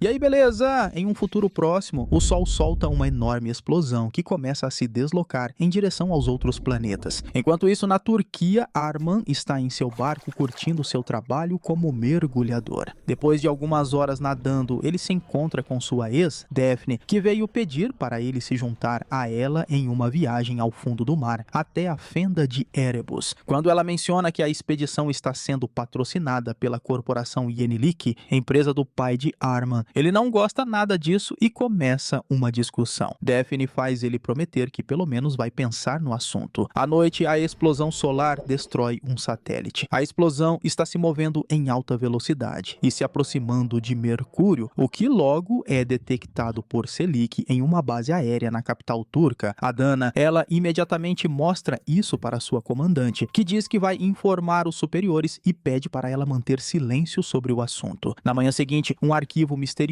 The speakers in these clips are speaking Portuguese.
E aí, beleza? Em um futuro próximo, o Sol solta uma enorme explosão que começa a se deslocar em direção aos outros planetas. Enquanto isso, na Turquia, Arman está em seu barco curtindo seu trabalho como mergulhador. Depois de algumas horas nadando, ele se encontra com sua ex, Daphne, que veio pedir para ele se juntar a ela em uma viagem ao fundo do mar, até a fenda de Erebus. Quando ela menciona que a expedição está sendo patrocinada pela corporação Yenilik, empresa do pai de Arman, ele não gosta nada disso e começa uma discussão. Daphne faz ele prometer que pelo menos vai pensar no assunto. À noite, a explosão solar destrói um satélite. A explosão está se movendo em alta velocidade e se aproximando de Mercúrio, o que logo é detectado por Selik em uma base aérea na capital turca, Adana. Ela imediatamente mostra isso para sua comandante, que diz que vai informar os superiores e pede para ela manter silêncio sobre o assunto. Na manhã seguinte, um arquivo misterioso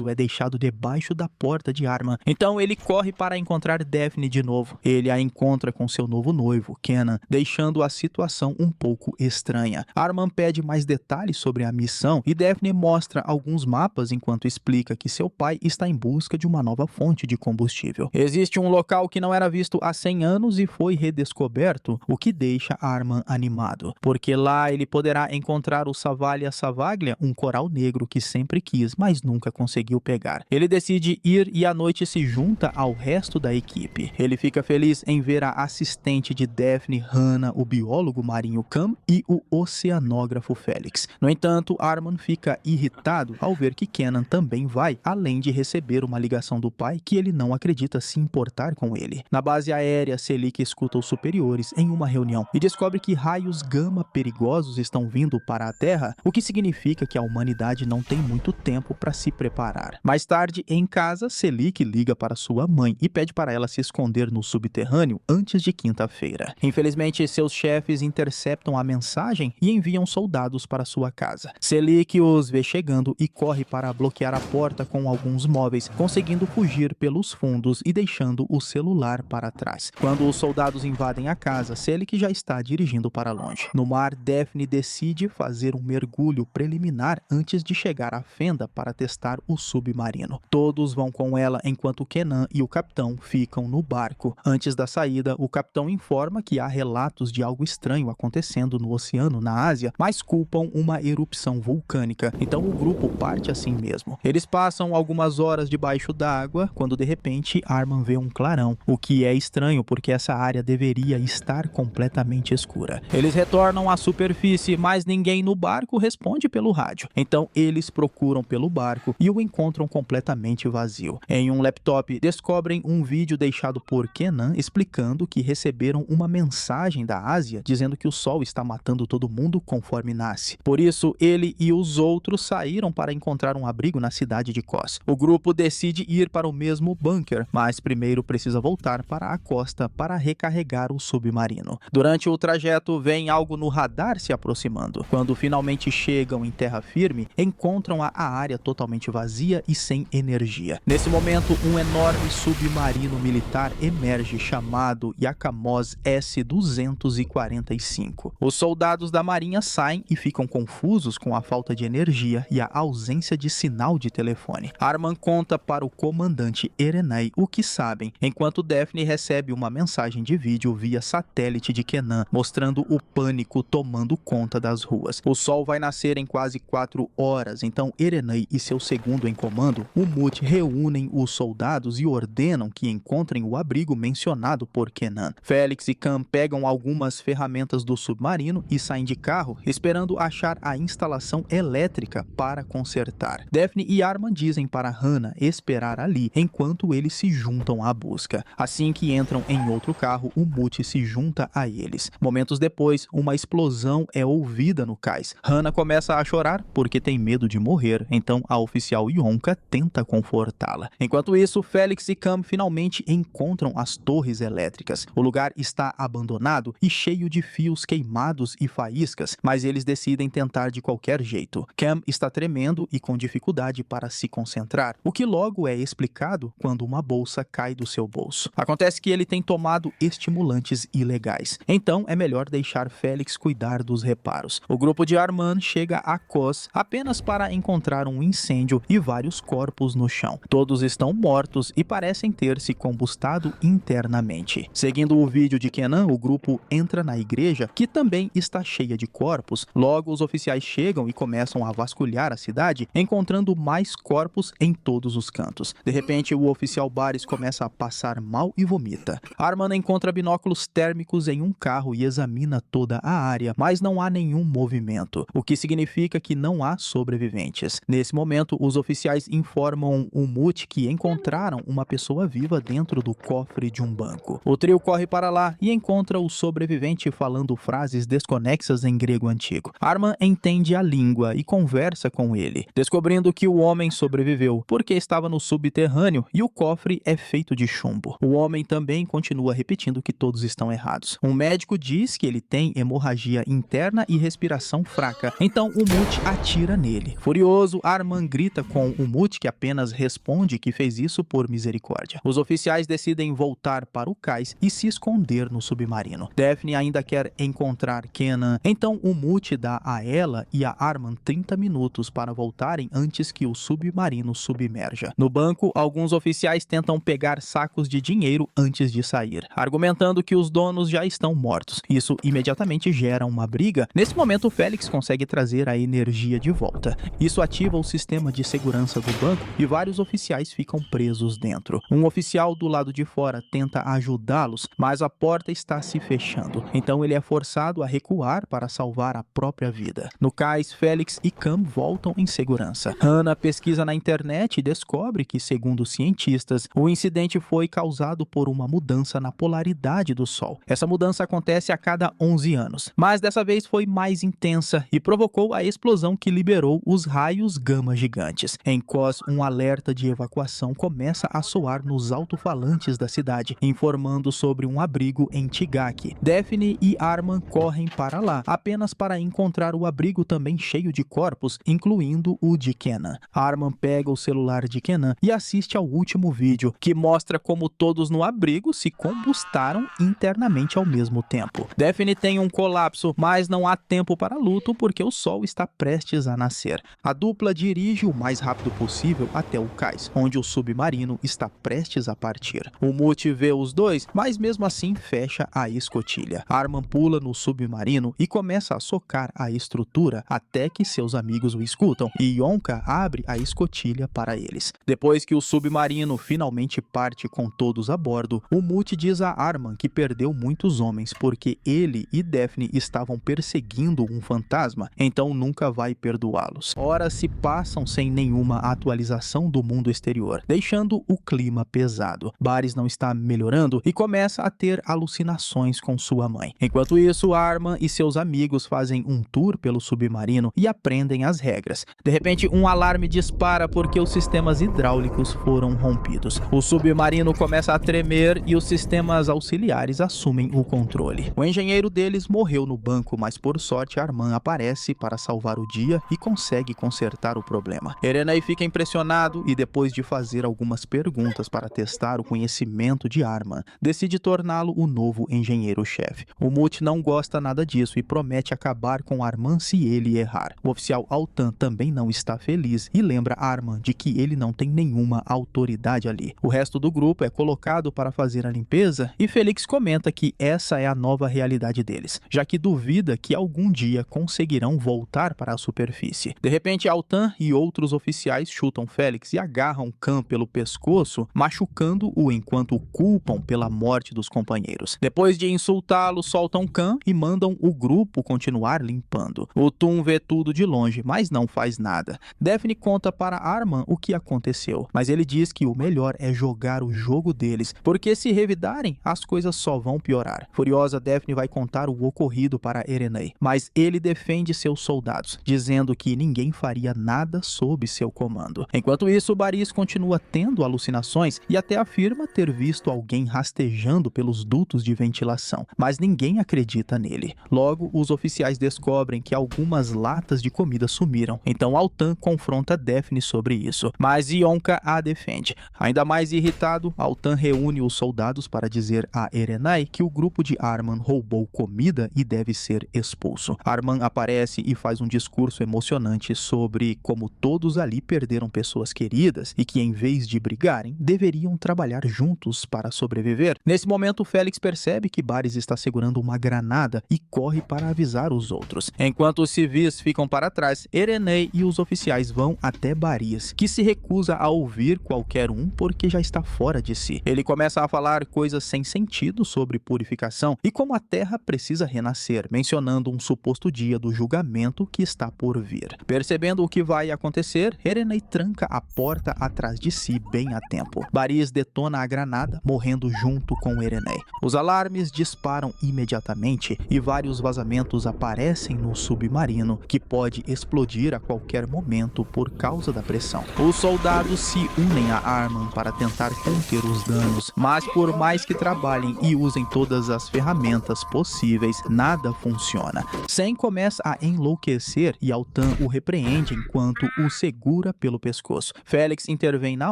é deixado debaixo da porta de Arman. Então ele corre para encontrar Daphne de novo. Ele a encontra com seu novo noivo, Kenan, deixando a situação um pouco estranha. Arman pede mais detalhes sobre a missão e Daphne mostra alguns mapas enquanto explica que seu pai está em busca de uma nova fonte de combustível. Existe um local que não era visto há 100 anos e foi redescoberto, o que deixa Arman animado, porque lá ele poderá encontrar o Savalia Savaglia, um coral negro que sempre quis, mas nunca conseguiu pegar. Ele decide ir e à noite se junta ao resto da equipe. Ele fica feliz em ver a assistente de Daphne, Hannah, o biólogo marinho Cam e o oceanógrafo Félix. No entanto, Arman fica irritado ao ver que Kenan também vai, além de receber uma ligação do pai que ele não acredita se importar com ele. Na base aérea, Selik escuta os superiores em uma reunião e descobre que raios gama perigosos estão vindo para a Terra, o que significa que a humanidade não tem muito tempo para se preparar. Mais tarde, em casa, Selik liga para sua mãe e pede para ela se esconder no subterrâneo antes de quinta-feira. Infelizmente, seus chefes interceptam a mensagem e enviam soldados para sua casa. Selik os vê chegando e corre para bloquear a porta com alguns móveis, conseguindo fugir pelos fundos e deixando o celular para trás. Quando os soldados invadem a casa, Selik já está dirigindo para longe. No mar, Daphne decide fazer um mergulho preliminar antes de chegar à fenda para testar o submarino. Todos vão com ela enquanto Kenan e o capitão ficam no barco. Antes da saída, o capitão informa que há relatos de algo estranho acontecendo no oceano na Ásia, mas culpam uma erupção vulcânica. Então o grupo parte assim mesmo. Eles passam algumas horas debaixo d'água quando de repente Arman vê um clarão, o que é estranho porque essa área deveria estar completamente escura. Eles retornam à superfície, mas ninguém no barco responde pelo rádio. Então eles procuram pelo barco e o encontram completamente vazio. Em um laptop, descobrem um vídeo deixado por Kenan explicando que receberam uma mensagem da Ásia dizendo que o Sol está matando todo mundo conforme nasce. Por isso, ele e os outros saíram para encontrar um abrigo na cidade de Kos. O grupo decide ir para o mesmo bunker, mas primeiro precisa voltar para a costa para recarregar o submarino. Durante o trajeto, vem algo no radar se aproximando. Quando finalmente chegam em terra firme, encontram a área totalmente vazia e sem energia. Nesse momento, um enorme submarino militar emerge chamado Yakamoz S-245. Os soldados da marinha saem e ficam confusos com a falta de energia e a ausência de sinal de telefone. Arman conta para o comandante Erenay o que sabem, enquanto Daphne recebe uma mensagem de vídeo via satélite de Kenan, mostrando o pânico tomando conta das ruas. O sol vai nascer em quase 4 horas, então Erenay e seu segundo em comando, Umut, reúnem os soldados e ordenam que encontrem o abrigo mencionado por Kenan. Félix e Cam pegam algumas ferramentas do submarino e saem de carro, esperando achar a instalação elétrica para consertar. Daphne e Arman dizem para Hannah esperar ali, enquanto eles se juntam à busca. Assim que entram em outro carro, Umut se junta a eles. Momentos depois, uma explosão é ouvida no cais. Hannah começa a chorar porque tem medo de morrer, então a oficial Yonka tenta confortá-la. Enquanto isso, Félix e Cam finalmente encontram as torres elétricas. O lugar está abandonado e cheio de fios queimados e faíscas, mas eles decidem tentar de qualquer jeito. Cam está tremendo e com dificuldade para se concentrar, o que logo é explicado quando uma bolsa cai do seu bolso. Acontece que ele tem tomado estimulantes ilegais, então é melhor deixar Félix cuidar dos reparos. O grupo de Arman chega a Kos apenas para encontrar um incêndio incêndio e vários corpos no chão. Todos estão mortos e parecem ter se combustado internamente. Seguindo o vídeo de Kenan, o grupo entra na igreja, que também está cheia de corpos. Logo, os oficiais chegam e começam a vasculhar a cidade, encontrando mais corpos em todos os cantos. De repente, o oficial Baris começa a passar mal e vomita. Arman encontra binóculos térmicos em um carro e examina toda a área, mas não há nenhum movimento, o que significa que não há sobreviventes. Nesse momento, os oficiais informam o Mut que encontraram uma pessoa viva dentro do cofre de um banco. O trio corre para lá e encontra o sobrevivente falando frases desconexas em grego antigo. Arman entende a língua e conversa com ele, descobrindo que o homem sobreviveu porque estava no subterrâneo e o cofre é feito de chumbo. O homem também continua repetindo que todos estão errados. Um médico diz que ele tem hemorragia interna e respiração fraca, então o Mut atira nele. Furioso, Arman grita com o Mut, que apenas responde que fez isso por misericórdia. Os oficiais decidem voltar para o cais e se esconder no submarino. Daphne ainda quer encontrar Kenan, então o Mut dá a ela e a Arman 30 minutos para voltarem antes que o submarino submerja. No banco, alguns oficiais tentam pegar sacos de dinheiro antes de sair, argumentando que os donos já estão mortos. Isso imediatamente gera uma briga. Nesse momento, Félix consegue trazer a energia de volta. Isso ativa o sistema de segurança do banco e vários oficiais ficam presos dentro. Um oficial do lado de fora tenta ajudá-los, mas a porta está se fechando. Então ele é forçado a recuar para salvar a própria vida. No cais, Félix e Cam voltam em segurança. Hannah pesquisa na internet e descobre que, segundo cientistas, o incidente foi causado por uma mudança na polaridade do Sol. Essa mudança acontece a cada 11 anos, mas dessa vez foi mais intensa e provocou a explosão que liberou os raios gama gigantes. Em Kos, um alerta de evacuação começa a soar nos alto-falantes da cidade, informando sobre um abrigo em Tigak. Daphne e Arman correm para lá, apenas para encontrar o abrigo também cheio de corpos, incluindo o de Kenan. Arman pega o celular de Kenan e assiste ao último vídeo, que mostra como todos no abrigo se combustaram internamente ao mesmo tempo. Daphne tem um colapso, mas não há tempo para luto porque o sol está prestes a nascer. A dupla dirige o mais rápido possível até o cais, onde o submarino está prestes a partir. O Mut vê os dois, mas mesmo assim fecha a escotilha. Arman pula no submarino e começa a socar a estrutura até que seus amigos o escutam, e Yonka abre a escotilha para eles. Depois que o submarino finalmente parte com todos a bordo, o Mut diz a Arman que perdeu muitos homens porque ele e Daphne estavam perseguindo um fantasma, então nunca vai perdoá-los. Horas se passam sem nenhuma atualização do mundo exterior, deixando o clima pesado. Baris não está melhorando e começa a ter alucinações com sua mãe. Enquanto isso, Arman e seus amigos fazem um tour pelo submarino e aprendem as regras. De repente, um alarme dispara porque os sistemas hidráulicos foram rompidos. O submarino começa a tremer e os sistemas auxiliares assumem o controle. O engenheiro deles morreu no banco, mas por sorte Arman aparece para salvar o dia e consegue consertar o problema. Erenay fica impressionado e, depois de fazer algumas perguntas para testar o conhecimento de Arman, decide torná-lo o novo engenheiro-chefe. O Mut não gosta nada disso e promete acabar com Arman se ele errar. O oficial Altan também não está feliz e lembra Arman de que ele não tem nenhuma autoridade ali. O resto do grupo é colocado para fazer a limpeza e Felix comenta que essa é a nova realidade deles, já que duvida que algum dia conseguirão voltar para a superfície. De repente, Altan e outros oficiais chutam Felix e agarram Cam pelo pescoço, machucando-o enquanto o culpam pela morte dos companheiros. Depois de insultá-lo, soltam Cam e mandam o grupo continuar limpando. O Tum vê tudo de longe, mas não faz nada. Daphne conta para Arman o que aconteceu, mas ele diz que o melhor é jogar o jogo deles, porque se revidarem, as coisas só vão piorar. Furiosa, Daphne vai contar o ocorrido para Erenay, mas ele defende seus soldados, dizendo que ninguém faria nada sob seu comando. Enquanto isso, Baris continua tendo alucinações e até afirma ter visto alguém rastejando pelos dutos de ventilação, mas ninguém acredita nele. Logo, os oficiais descobrem que algumas latas de comida sumiram, então Altan confronta Daphne sobre isso, mas Yonka a defende. Ainda mais irritado, Altan reúne os soldados para dizer a Erenay que o grupo de Arman roubou comida e deve ser expulso. Arman aparece e faz um discurso emocionante sobre como todos ali perderam pessoas queridas e que, em vez de brigarem, deveriam trabalhar juntos para sobreviver. Nesse momento, Félix percebe que Baris está segurando uma granada e corre para avisar os outros. Enquanto os civis ficam para trás, Erenei e os oficiais vão até Baris, que se recusa a ouvir qualquer um porque já está fora de si. Ele começa a falar coisas sem sentido sobre purificação e como a terra precisa renascer, mencionando um suposto dia do julgamento que está por vir. Percebendo o que vai acontecer, Erenei tranca a porta atrás de si bem a tempo. Baris detona a granada, morrendo junto com Erenei. Os alarmes disparam imediatamente e vários vazamentos aparecem no submarino, que pode explodir a qualquer momento por causa da pressão. Os soldados se unem a Arman para tentar conter os danos, mas por mais que trabalhem e usem todas as ferramentas possíveis, nada funciona. Sen começa a enlouquecer e Altan o repreende enquanto o segura pelo pescoço. Félix intervém na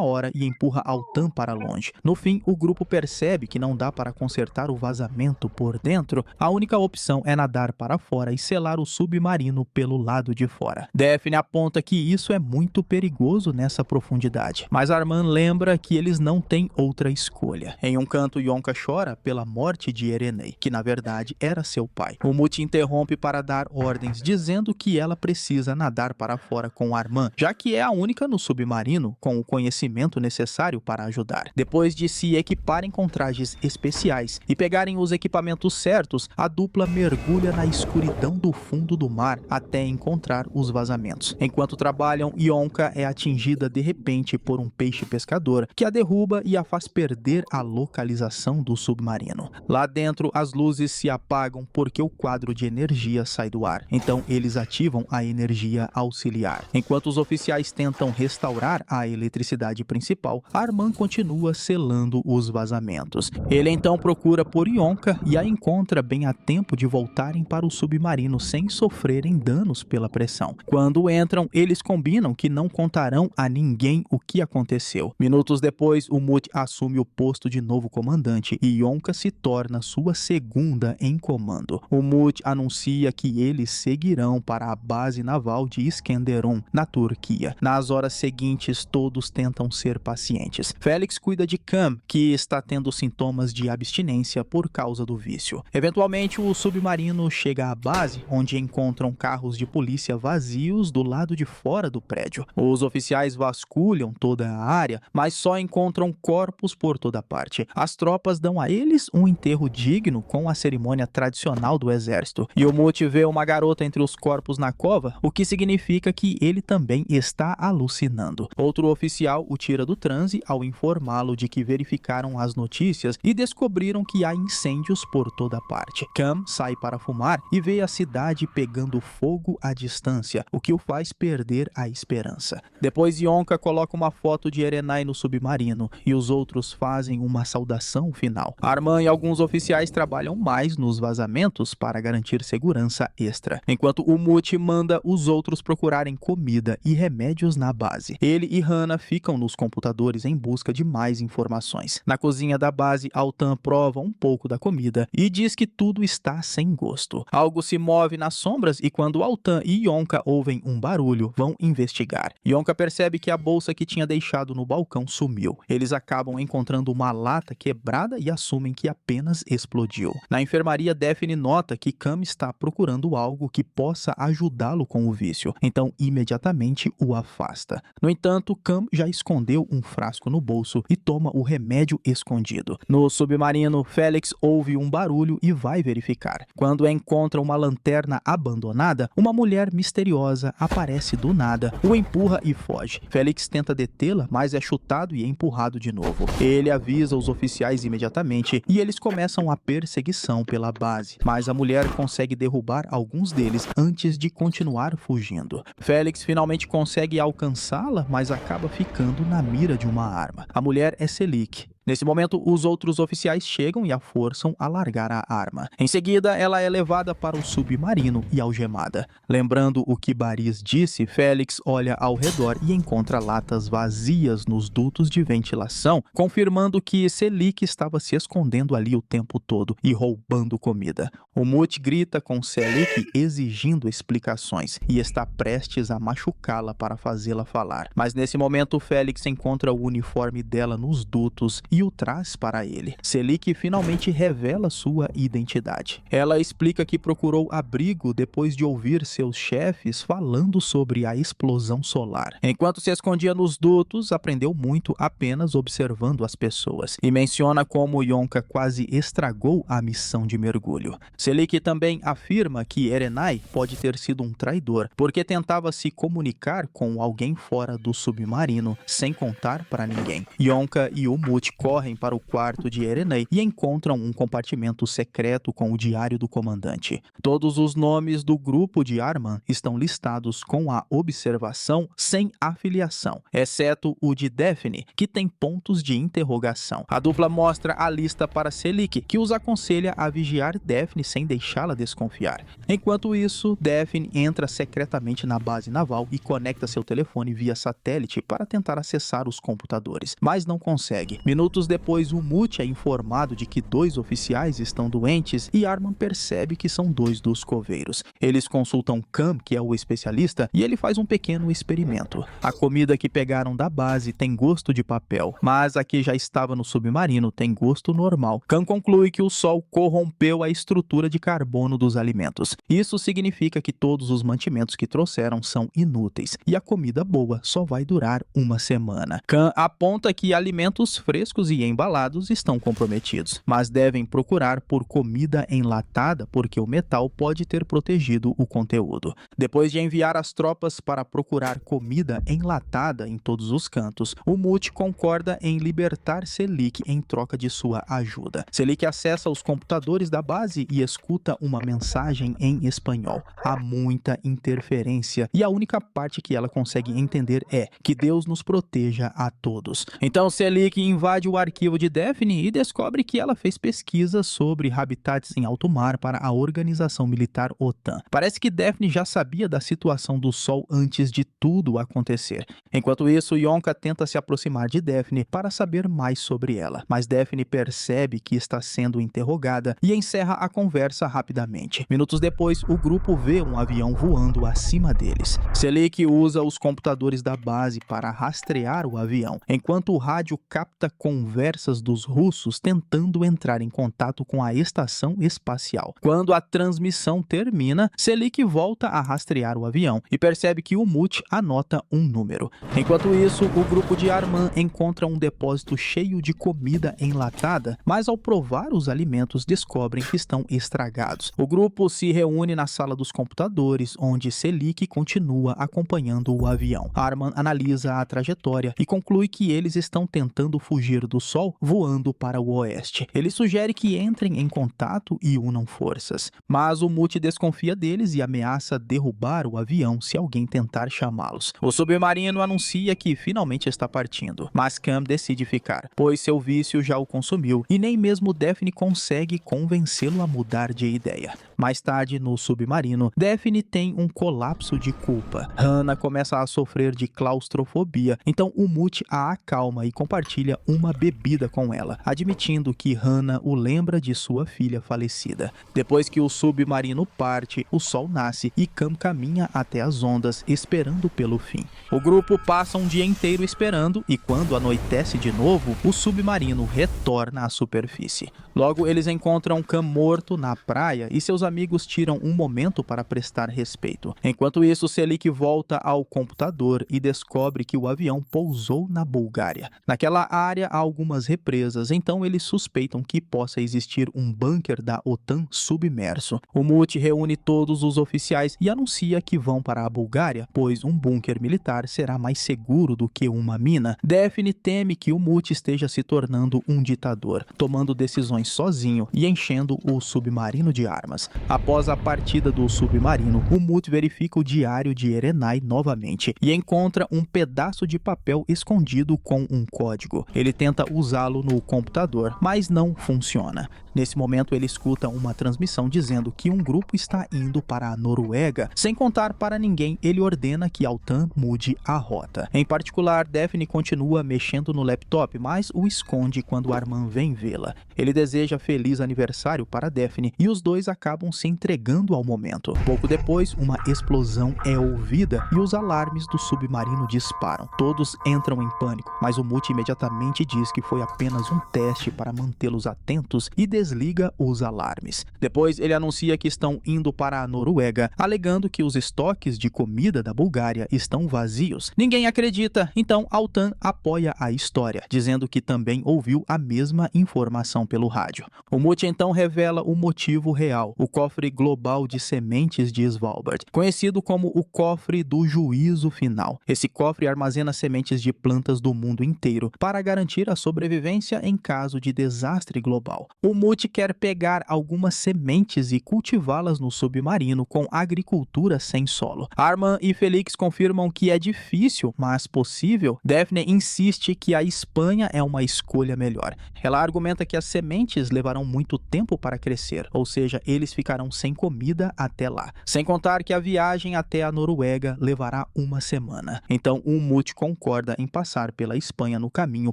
hora e empurra Altan para longe. No fim, o grupo percebe que não dá para consertar o vazamento por dentro. A única opção é nadar para fora e selar o submarino pelo lado de fora. Daphne aponta que isso é muito perigoso nessa profundidade, mas Arman lembra que eles não têm outra escolha. Em um canto, Yonka chora pela morte de Erenei, que na verdade era seu pai. O Mut interrompe para dar ordens, dizendo que ela precisa nadar para fora com Arman, já que é a única no submarino com o conhecimento necessário para ajudar. Depois de se equiparem com trajes especiais e pegarem os equipamentos certos, a dupla mergulha na escuridão do fundo do mar até encontrar os vazamentos. Enquanto trabalham, Yonka é atingida de repente por um peixe pescador que a derruba e a faz perder a localização do submarino. Lá dentro, as luzes se apagam porque o quadro de energia sai do ar. Então eles ativam a energia auxiliar. Enquanto os oficiais tentam restaurar a eletricidade principal, Arman continua selando os vazamentos. Ele então procura por Yonka e a encontra bem a tempo de voltarem para o submarino sem sofrerem danos pela pressão. Quando entram, eles combinam que não contarão a ninguém o que aconteceu. Minutos depois, o Mut assume o posto de novo comandante e Yonka se torna sua segunda em comando. O Mut anuncia que eles seguirão para a base naval de Iskenderun, na Turquia. Nas horas seguintes, todos tentam ser pacientes. Félix cuida de Cam, que está tendo sintomas de abstinência por causa do vício. Eventualmente, o submarino chega à base, onde encontram carros de polícia vazios do lado de fora do prédio. Os oficiais vasculham toda a área, mas só encontram corpos por toda parte. As tropas dão a eles um enterro digno com a cerimônia tradicional do exército. E o Mut vê uma garota entre os corpos na cova, o que significa que ele também está alucinando. Outro oficial o tira do transe ao informá-lo de que verificaram as notícias e descobriram que há incêndios por toda parte. Cam sai para fumar e vê a cidade pegando fogo à distância, o que o faz perder a esperança. Depois, Yonka coloca uma foto de Erenai no submarino e os outros fazem uma saudação final. Arman e alguns oficiais trabalham mais nos vazamentos para garantir segurança extra, enquanto o Mut manda os outros procurarem comida e remédios na base. Ele e Hana ficam nos computadores em busca de mais informações. Na cozinha da base, Altan prova um pouco da comida e diz que tudo está sem gosto. Algo se move nas sombras e quando Altan e Yonka ouvem um barulho, vão investigar. Yonka percebe que a bolsa que tinha deixado no balcão sumiu. Eles acabam encontrando uma lata quebrada e assumem que apenas explodiu. Na enfermaria, Daphne nota que Cam está procurando algo que possa ajudá-lo com o vício, então imediatamente o afasta. No entanto, Cam já escondeu um frasco no bolso e toma o remédio escondido. No submarino, Félix ouve um barulho e vai verificar. Quando encontra uma lanterna abandonada, uma mulher misteriosa aparece do nada, o empurra e foge. Félix tenta detê-la, mas é chutado e empurrado de novo. Ele avisa os oficiais imediatamente e eles começam a perseguição pela base, mas a mulher consegue derrubar alguns deles antes de continuar fugindo. Félix finalmente consegue alcançá-la, mas acaba ficando na mira de uma arma. A mulher é Selik Nesse momento, os outros oficiais chegam e a forçam a largar a arma. Em seguida, ela é levada para o submarino e algemada. Lembrando o que Baris disse, Félix olha ao redor e encontra latas vazias nos dutos de ventilação, confirmando que Selik estava se escondendo ali o tempo todo e roubando comida. Umut grita com Selik exigindo explicações e está prestes a machucá-la para fazê-la falar. Mas nesse momento, Félix encontra o uniforme dela nos dutos e o traz para ele. Selik finalmente revela sua identidade. Ela explica que procurou abrigo depois de ouvir seus chefes falando sobre a explosão solar. Enquanto se escondia nos dutos, aprendeu muito apenas observando as pessoas e menciona como Yonka quase estragou a missão de mergulho. Selik também afirma que Erenai pode ter sido um traidor porque tentava se comunicar com alguém fora do submarino sem contar para ninguém. Yonka e Umut correm para o quarto de Erenai e encontram um compartimento secreto com o diário do comandante. Todos os nomes do grupo de Arman estão listados com a observação sem afiliação, exceto o de Daphne, que tem pontos de interrogação. A dupla mostra a lista para Selik, que os aconselha a vigiar Daphne sem deixá-la desconfiar. Enquanto isso, Daphne entra secretamente na base naval e conecta seu telefone via satélite para tentar acessar os computadores, mas não consegue. Minutos depois, Umut é informado de que 2 oficiais estão doentes e Arman percebe que são 2 dos coveiros. Eles consultam Cam, que é o especialista, e ele faz um pequeno experimento. A comida que pegaram da base tem gosto de papel, mas a que já estava no submarino tem gosto normal. Cam conclui que o sol corrompeu a estrutura de carbono dos alimentos. Isso significa que todos os mantimentos que trouxeram são inúteis e a comida boa só vai durar uma semana. Cam aponta que alimentos frescos e embalados estão comprometidos, mas devem procurar por comida enlatada porque o metal pode ter protegido o conteúdo. Depois de enviar as tropas para procurar comida enlatada em todos os cantos, Umut concorda em libertar Selik em troca de sua ajuda. Selik acessa os computadores da base e escuta uma mensagem em espanhol. Há muita interferência e a única parte que ela consegue entender é que Deus nos proteja a todos. Então Selik invade o arquivo de Daphne e descobre que ela fez pesquisas sobre habitats em alto mar para a organização militar OTAN. Parece que Daphne já sabia da situação do Sol antes de tudo acontecer. Enquanto isso, Yonka tenta se aproximar de Daphne para saber mais sobre ela, mas Daphne percebe que está sendo interrogada e encerra a conversa rapidamente. Minutos depois, o grupo vê um avião voando acima deles. Selik usa os computadores da base para rastrear o avião, enquanto o rádio capta conversas dos russos tentando entrar em contato com a estação espacial. Quando a transmissão termina, Selik volta a rastrear o avião e percebe que Umut anota um número. Enquanto isso, o grupo de Arman encontra um depósito cheio de comida enlatada, mas ao provar os alimentos descobrem que estão estragados. O grupo se reúne na sala dos computadores, onde Selik continua acompanhando o avião. Arman analisa a trajetória e conclui que eles estão tentando fugir do Sol voando para o oeste. Ele sugere que entrem em contato e unam forças, mas Umut desconfia deles e ameaça derrubar o avião se alguém tentar chamá-los. O submarino anuncia que finalmente está partindo, mas Cam decide ficar, pois seu vício já o consumiu e nem mesmo Daphne consegue convencê-lo a mudar de ideia. Mais tarde, no submarino, Daphne tem um colapso de culpa. Hannah começa a sofrer de claustrofobia, então Umut a acalma e compartilha uma bebida com ela, admitindo que Hannah o lembra de sua filha falecida. Depois que o submarino parte, o sol nasce e Cam caminha até as ondas, esperando pelo fim. O grupo passa um dia inteiro esperando e quando anoitece de novo, o submarino retorna à superfície. Logo, eles encontram Cam morto na praia e seus amigos tiram um momento para prestar respeito. Enquanto isso, Selik volta ao computador e descobre que o avião pousou na Bulgária. Naquela área há algumas represas, então eles suspeitam que possa existir um bunker da OTAN submerso. Umut reúne todos os oficiais e anuncia que vão para a Bulgária, pois um bunker militar será mais seguro do que uma mina. Daphne teme que Umut esteja se tornando um ditador, tomando decisões sozinho e enchendo o submarino de armas. Após a partida do submarino, Umut verifica o diário de Erenai novamente e encontra um pedaço de papel escondido com um código. Ele tenta tenta usá-lo no computador, mas não funciona. Nesse momento, ele escuta uma transmissão dizendo que um grupo está indo para a Noruega. Sem contar para ninguém, ele ordena que Altan mude a rota. Em particular, Daphne continua mexendo no laptop, mas o esconde quando Arman vem vê-la. Ele deseja feliz aniversário para Daphne e os dois acabam se entregando ao momento. Pouco depois, uma explosão é ouvida e os alarmes do submarino disparam. Todos entram em pânico, mas o Mute imediatamente diz que foi apenas um teste para mantê-los atentos e desliga os alarmes. Depois, ele anuncia que estão indo para a Noruega, alegando que os estoques de comida da Bulgária estão vazios. Ninguém acredita, então Altan apoia a história, dizendo que também ouviu a mesma informação pelo rádio. O Mute então revela o motivo real, o cofre global de sementes de Svalbard, conhecido como o cofre do juízo final. Esse cofre armazena sementes de plantas do mundo inteiro para garantir a sobrevivência em caso de desastre global. O Mute quer pegar algumas sementes e cultivá-las no submarino com agricultura sem solo. Arman e Felix confirmam que é difícil, mas possível. Daphne insiste que a Espanha é uma escolha melhor. Ela argumenta que as sementes levarão muito tempo para crescer, ou seja, eles ficarão sem comida até lá. Sem contar que a viagem até a Noruega levará uma semana. Então, o Mute concorda em passar pela Espanha no caminho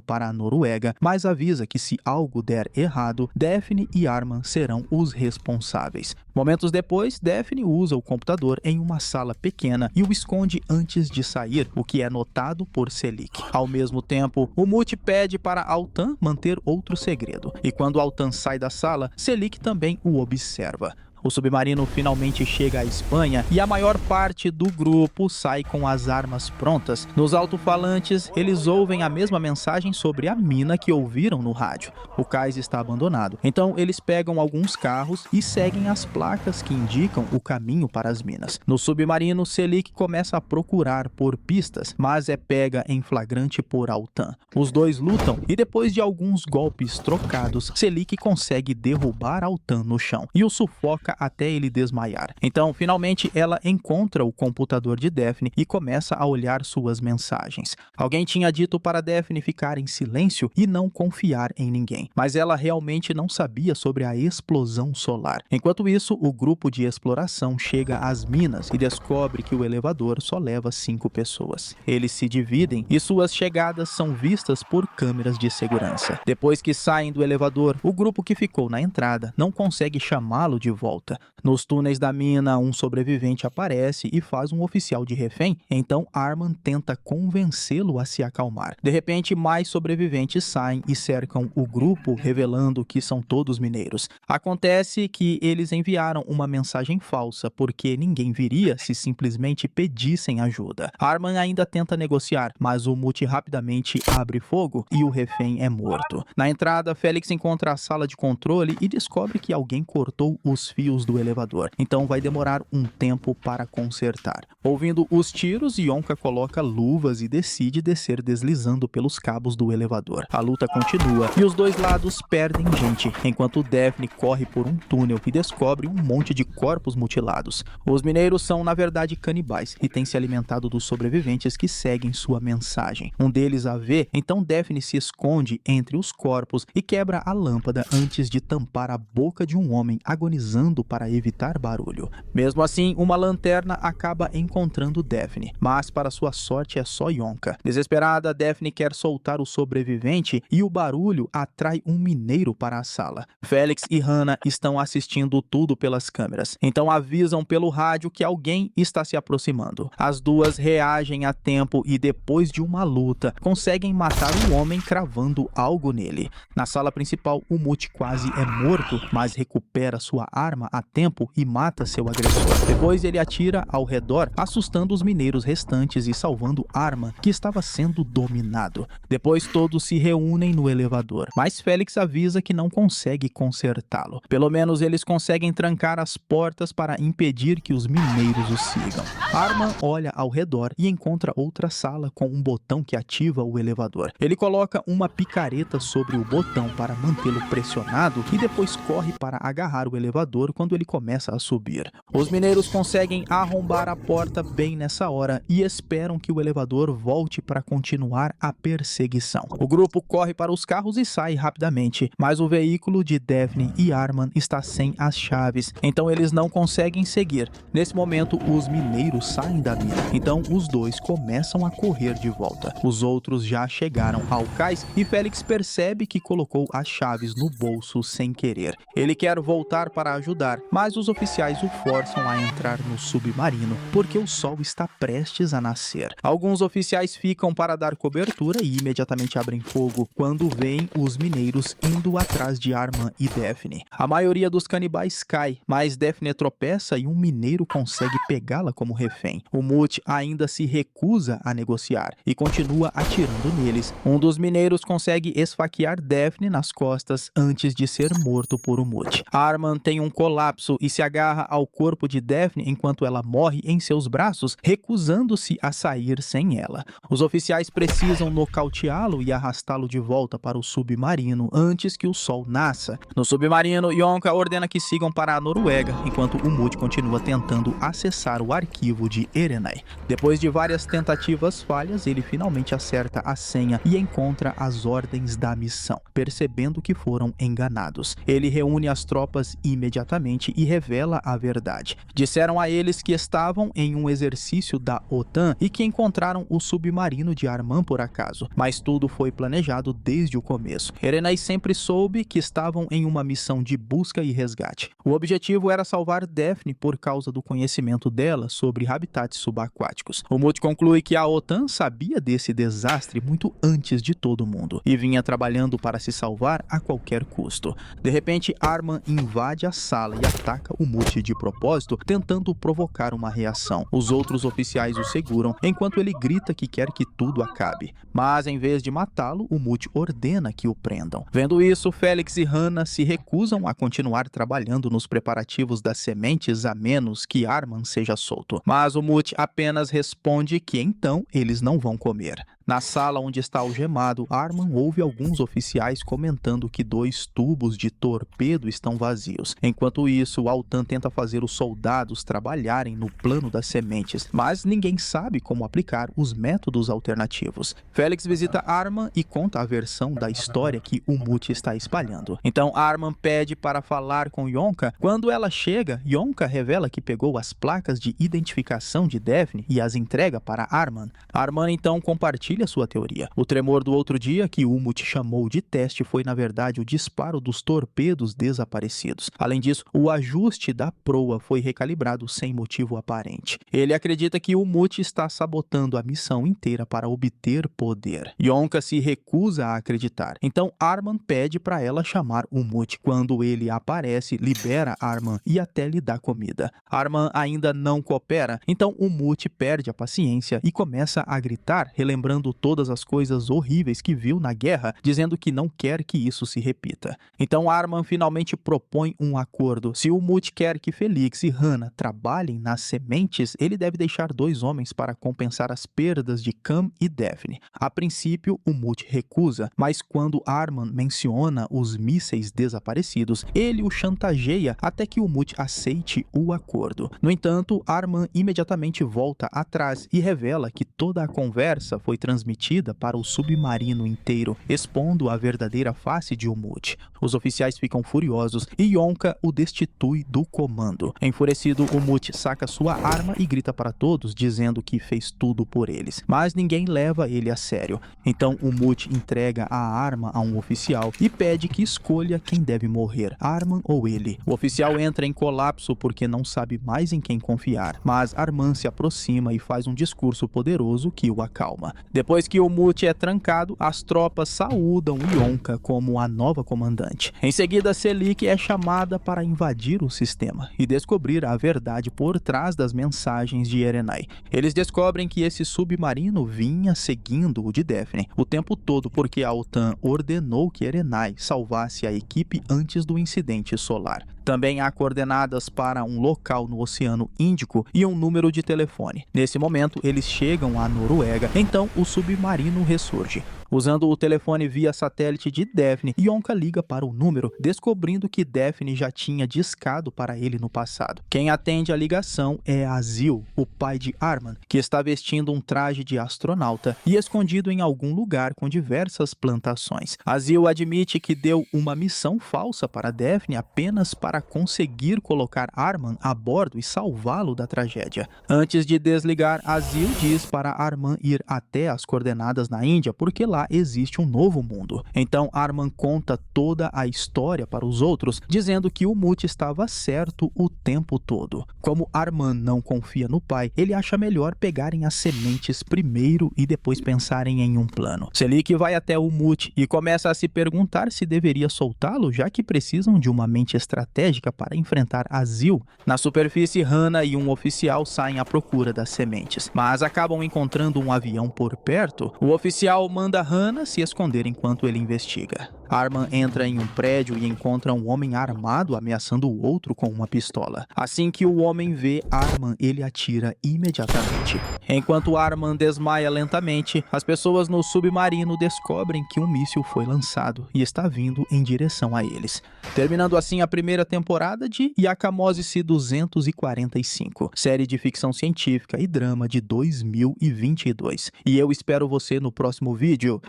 para a Noruega, mas avisa que se algo der errado, Daphne e Arman serão os responsáveis. Momentos depois, Daphne usa o computador em uma sala pequena e o esconde antes de sair, o que é notado por Selik. Ao mesmo tempo, o Mute pede para Altan manter outro segredo, e quando Altan sai da sala, Selik também o observa. O submarino finalmente chega à Espanha e a maior parte do grupo sai com as armas prontas. Nos alto-falantes, eles ouvem a mesma mensagem sobre a mina que ouviram no rádio. O cais está abandonado. Então, eles pegam alguns carros e seguem as placas que indicam o caminho para as minas. No submarino, Selik começa a procurar por pistas, mas é pega em flagrante por Altan. Os dois lutam e depois de alguns golpes trocados, Selik consegue derrubar Altan no chão e o sufoca até ele desmaiar. Então, finalmente, ela encontra o computador de Daphne e começa a olhar suas mensagens. Alguém tinha dito para Daphne ficar em silêncio e não confiar em ninguém, mas ela realmente não sabia sobre a explosão solar. Enquanto isso, o grupo de exploração chega às minas e descobre que o elevador só leva 5 pessoas. Eles se dividem e suas chegadas são vistas por câmeras de segurança. Depois que saem do elevador, o grupo que ficou na entrada não consegue chamá-lo de volta. Nos túneis da mina, um sobrevivente aparece e faz um oficial de refém, então Arman tenta convencê-lo a se acalmar. De repente, mais sobreviventes saem e cercam o grupo, revelando que são todos mineiros. Acontece que eles enviaram uma mensagem falsa, porque ninguém viria se simplesmente pedissem ajuda. Arman ainda tenta negociar, mas o Mute rapidamente abre fogo e o refém é morto. Na entrada, Felix encontra a sala de controle e descobre que alguém cortou os fios do elevador, então vai demorar um tempo para consertar. Ouvindo os tiros, Yonka coloca luvas e decide descer deslizando pelos cabos do elevador. A luta continua e os dois lados perdem gente, enquanto Daphne corre por um túnel e descobre um monte de corpos mutilados. Os mineiros são, na verdade, canibais e têm se alimentado dos sobreviventes que seguem sua mensagem. Um deles a vê, então Daphne se esconde entre os corpos e quebra a lâmpada antes de tampar a boca de um homem agonizando para evitar barulho. Mesmo assim, uma lanterna acaba encontrando Daphne, mas para sua sorte é só Yonka. Desesperada, Daphne quer soltar o sobrevivente e o barulho atrai um mineiro para a sala. Felix e Hannah estão assistindo tudo pelas câmeras, então avisam pelo rádio que alguém está se aproximando. As duas reagem a tempo e depois de uma luta, conseguem matar o homem cravando algo nele. Na sala principal, o Mute quase é morto, mas recupera sua arma a tempo e mata seu agressor. Depois ele atira ao redor, assustando os mineiros restantes e salvando Arman, que estava sendo dominado. Depois todos se reúnem no elevador, mas Felix avisa que não consegue consertá-lo. Pelo menos eles conseguem trancar as portas para impedir que os mineiros o sigam. Arman olha ao redor e encontra outra sala com um botão que ativa o elevador. Ele coloca uma picareta sobre o botão para mantê-lo pressionado e depois corre para agarrar o elevador quando ele começa a subir. Os mineiros conseguem arrombar a porta bem nessa hora e esperam que o elevador volte para continuar a perseguição. O grupo corre para os carros e sai rapidamente, mas o veículo de Daphne e Arman está sem as chaves, então eles não conseguem seguir. Nesse momento, os mineiros saem da mina, então os dois começam a correr de volta. Os outros já chegaram ao cais e Félix percebe que colocou as chaves no bolso sem querer. Ele quer voltar para ajudar, mas os oficiais o forçam a entrar no submarino, porque o sol está prestes a nascer. Alguns oficiais ficam para dar cobertura e imediatamente abrem fogo quando veem os mineiros indo atrás de Arman e Daphne. A maioria dos canibais cai, mas Daphne tropeça e um mineiro consegue pegá-la como refém. O Mute ainda se recusa a negociar e continua atirando neles. Um dos mineiros consegue esfaquear Daphne nas costas antes de ser morto por um Mute. Arman tem um colapso e se agarra ao corpo de Daphne enquanto ela morre em seus braços, recusando-se a sair sem ela. Os oficiais precisam nocauteá-lo e arrastá-lo de volta para o submarino antes que o sol nasça. No submarino, Yonka ordena que sigam para a Noruega, enquanto o Mute continua tentando acessar o arquivo de Erenai. Depois de várias tentativas falhas, ele finalmente acerta a senha e encontra as ordens da missão, percebendo que foram enganados. Ele reúne as tropas imediatamente e revela a verdade. Disseram a eles que estavam em um exercício da OTAN e que encontraram o submarino de Arman por acaso, mas tudo foi planejado desde o começo. Erenai sempre soube que estavam em uma missão de busca e resgate. O objetivo era salvar Daphne por causa do conhecimento dela sobre habitats subaquáticos. O Mute conclui que a OTAN sabia desse desastre muito antes de todo mundo e vinha trabalhando para se salvar a qualquer custo. De repente, Arman invade a sala e ataca o Mute de propósito, tentando provocar uma reação. Os outros oficiais o seguram, enquanto ele grita que quer que tudo acabe. Mas, em vez de matá-lo, o Mute ordena que o prendam. Vendo isso, Félix e Hannah se recusam a continuar trabalhando nos preparativos das sementes a menos que Arman seja solto. Mas o Mute apenas responde que então eles não vão comer. Na sala onde está algemado, Arman ouve alguns oficiais comentando que 2 tubos de torpedo estão vazios. Enquanto isso, Altan tenta fazer os soldados trabalharem no plano das sementes, mas ninguém sabe como aplicar os métodos alternativos. Félix visita Arman e conta a versão da história que o Mute está espalhando. Então Arman pede para falar com Yonka. Quando ela chega, Yonka revela que pegou as placas de identificação de Daphne e as entrega para Arman. Arman então compartilha sua teoria. O tremor do outro dia, que o Mute chamou de teste, foi na verdade o disparo dos torpedos desaparecidos. Além disso, o ajuste da proa foi recalibrado sem motivo aparente. Ele acredita que o Mute está sabotando a missão inteira para obter poder. Yonka se recusa a acreditar. Então Arman pede para ela chamar o Mute. Quando ele aparece, libera Arman e até lhe dá comida. Arman ainda não coopera, então o Mute perde a paciência e começa a gritar, relembrando todas as coisas horríveis que viu na guerra, dizendo que não quer que isso se repita. Então Arman finalmente propõe um acordo. Se o Mute quer que Felix e Hannah trabalhem nas sementes, ele deve deixar 2 homens para compensar as perdas de Cam e Daphne. A princípio, o Mute recusa, mas quando Arman menciona os mísseis desaparecidos, ele o chantageia até que o Mute aceite o acordo. No entanto, Arman imediatamente volta atrás e revela que toda a conversa foi transmitida para o submarino inteiro, expondo a verdadeira face de Mute. Os oficiais ficam furiosos e Yonka o destitui do comando. Enfurecido, o Mute saca sua arma e grita para todos, dizendo que fez tudo por eles. Mas ninguém leva ele a sério. Então o Mute entrega a arma a um oficial e pede que escolha quem deve morrer, Arman ou ele. O oficial entra em colapso porque não sabe mais em quem confiar, mas Arman se aproxima e faz um discurso poderoso que o acalma. Depois que o Mute é trancado, as tropas saúdam Yonka como a nova comandante. Em seguida, Selik é chamada para invadir o sistema e descobrir a verdade por trás das mensagens de Erenai. Eles descobrem que esse submarino vinha seguindo o de Daphne o tempo todo porque a OTAN ordenou que Erenai salvasse a equipe antes do incidente solar. Também há coordenadas para um local no Oceano Índico e um número de telefone. Nesse momento, eles chegam à Noruega, então o submarino ressurge. Usando o telefone via satélite de Daphne, Yonka liga para o número, descobrindo que Daphne já tinha discado para ele no passado. Quem atende a ligação é Azil, o pai de Arman, que está vestindo um traje de astronauta e escondido em algum lugar com diversas plantações. Azil admite que deu uma missão falsa para Daphne apenas para conseguir colocar Arman a bordo e salvá-lo da tragédia. Antes de desligar, Azil diz para Arman ir até as coordenadas na Índia porque lá existe um novo mundo. Então Arman conta toda a história para os outros, dizendo que o Mut estava certo o tempo todo. Como Arman não confia no pai, ele acha melhor pegarem as sementes primeiro e depois pensarem em um plano. Selik vai até o Mut e começa a se perguntar se deveria soltá-lo, já que precisam de uma mente estratégica para enfrentar Azil. Na superfície, Hannah e um oficial saem à procura das sementes, mas acabam encontrando um avião por perto. O oficial manda Hannah se esconder enquanto ele investiga. Arman entra em um prédio e encontra um homem armado ameaçando o outro com uma pistola. Assim que o homem vê Arman, ele atira imediatamente. Enquanto Arman desmaia lentamente, as pessoas no submarino descobrem que um míssil foi lançado e está vindo em direção a eles. Terminando assim a primeira temporada de Yakamose 245, série de ficção científica e drama de 2022. E eu espero você no próximo vídeo.